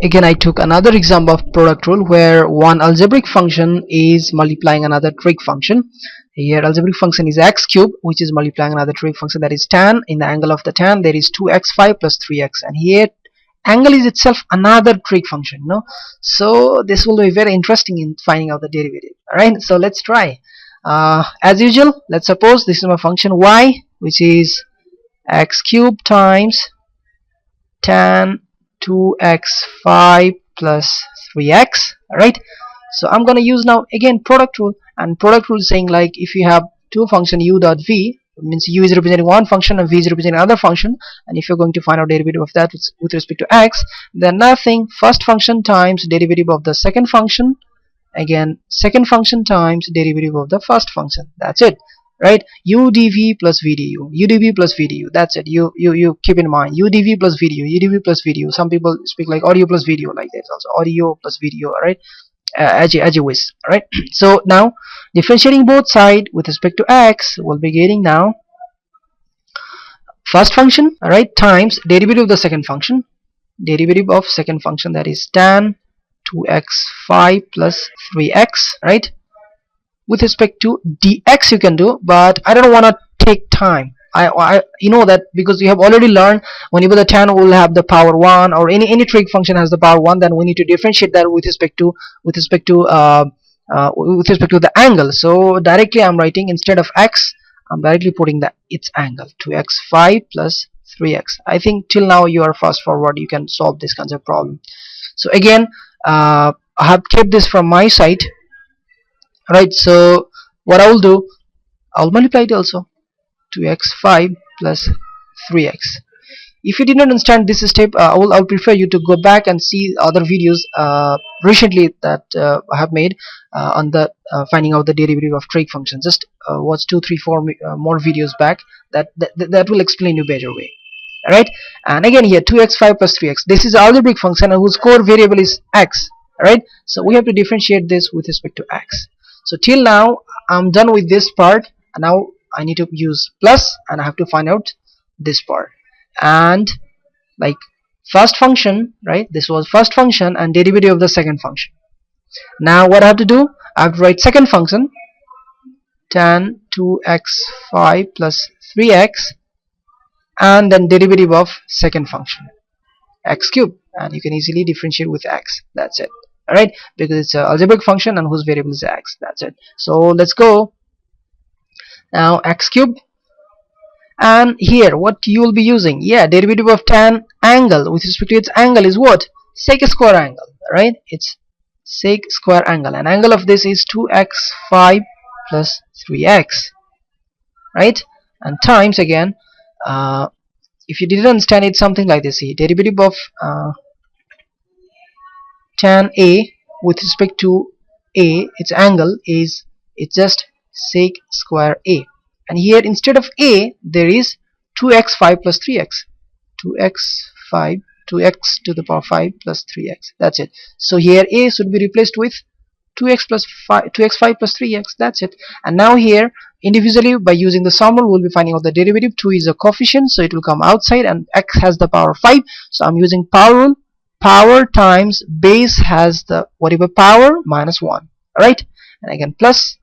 Again, I took another example of product rule where one algebraic function is multiplying another trig function. Here algebraic function is x cube, which is multiplying another trig function, that is tan. In the angle of the tan there is 2x5 plus 3x, and here angle is itself another trig function, no? So this will be very interesting in finding out the derivative. Alright, so let's try. As usual, let's suppose this is my function y, which is x cube times tan 2x5 plus 3x. Alright, so I'm gonna use now again product rule, and product rule is saying like if you have two function u dot v, means u is representing one function and v is representing another function, and if you're going to find out derivative of that with respect to x, then nothing, first function times derivative of the second function, again second function times derivative of the first function. That's it, right? u dv plus v du, u dv plus v du. That's it. You keep in mind u dv plus v du, u dv plus v du. Some people speak like audio plus video, like that also, audio plus video. All right, as you wish. All right. So now differentiating both sides with respect to x, we'll be getting now first function, all right, times derivative of the second function, derivative of second function, that is tan 2x5 plus 3x, right? With respect to dx you can do, but I don't want to take time. I you know that because you have already learned whenever the tan will have the power 1, or any trig function has the power 1, then we need to differentiate that with respect to the angle. So directly I'm writing, instead of x, I'm directly putting its angle, 2x5 plus 3x. I think till now you are fast forward, you can solve this kind of problem. So again, I have kept this from my side. Right, so what I will do, I'll multiply it also, 2x5 plus 3x. If you did not understand this step, I'll prefer you to go back and see other videos recently that I have made on the finding out the derivative of trig function. Just watch 2, 3, 4 more videos back. That will explain you better way. Alright, and again here 2x5 plus 3x. This is algebraic function and whose core variable is x. Alright, so we have to differentiate this with respect to x. So till now I'm done with this part, and now I need to use plus, and I have to find out this part. And like first function, right, this was first function and derivative of the second function. Now what I have to do, I have to write second function, tan 2x5 plus 3x, and then derivative of second function, x cube, and you can easily differentiate with x. That's it. Alright, because it's an algebraic function and whose variable is x. That's it. So let's go now, x cube, and here what you will be using, yeah, derivative of tan angle with respect to its angle is what? Sec square angle. Right, it's sec square angle, and angle of this is 2x5 plus 3x, right? And times again, if you didn't understand it, something like this, see, derivative of tan a with respect to a, its angle is, it's just sec square a, and here instead of a there is 2x5 plus 3x, 2x to the power 5 plus 3x. That's it. So here a should be replaced with 2x5 plus 3x. That's it. And now here individually by using the sum rule we'll be finding out the derivative. 2 is a coefficient, so it will come outside, and x has the power 5, so I'm using power rule. Power times base has the whatever power minus 1. Alright, and again plus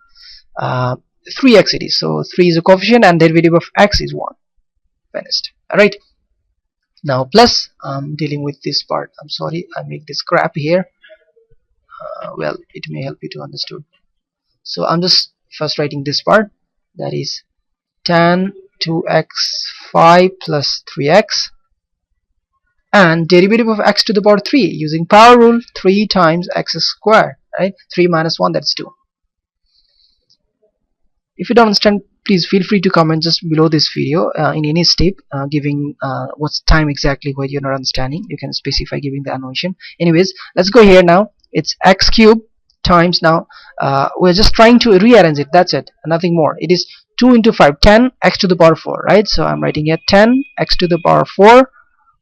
3x it is, so 3 is a coefficient and derivative of x is 1. Finished. Alright, now plus I'm dealing with this part. I'm sorry I make this crap here. Well, it may help you to understood. So I'm just first writing this part, that is tan 2x5 plus 3x, and derivative of x to the power 3 using power rule, 3 times x square, right? 3 minus 1, that's 2. If you don't understand, please feel free to comment just below this video in any step, giving what's time exactly where you're not understanding. You can specify giving the annotation. Anyways, let's go here now. It's x cube times, now we're just trying to rearrange it. That's it, nothing more. It is 2 into 5, 10 x to the power 4, right? So I'm writing here 10 x to the power 4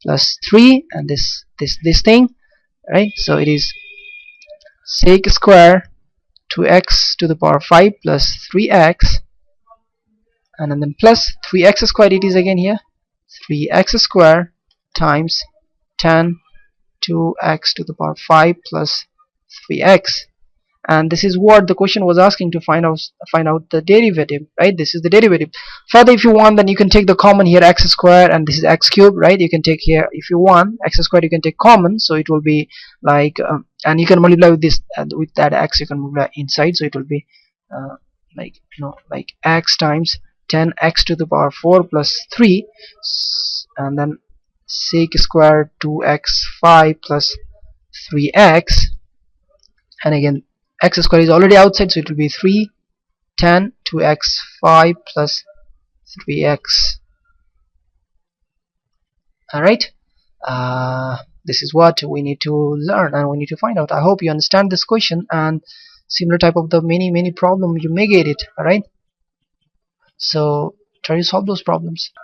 plus 3, and this thing, right? So it is sec square 2x to the power 5 plus 3x, and then plus 3x squared it is again here, 3x square times tan 2x to the power 5 plus 3x. And this is what the question was asking, to find out the derivative, right? This is the derivative. Further, if you want, then you can take the common here, x squared, and this is x cubed, right? You can take here, if you want x squared, you can take common, so it will be like and you can multiply with this, with that x you can multiply inside, so it will be like, like x times 10x to the power 4 plus 3, and then sec squared 2x 5 plus 3x, and again x squared is already outside, so it will be 3 10 2x 5 plus 3x. Alright, this is what we need to learn and we need to find out. I hope you understand this question and similar type of the many problem you may get it. Alright, so try to solve those problems.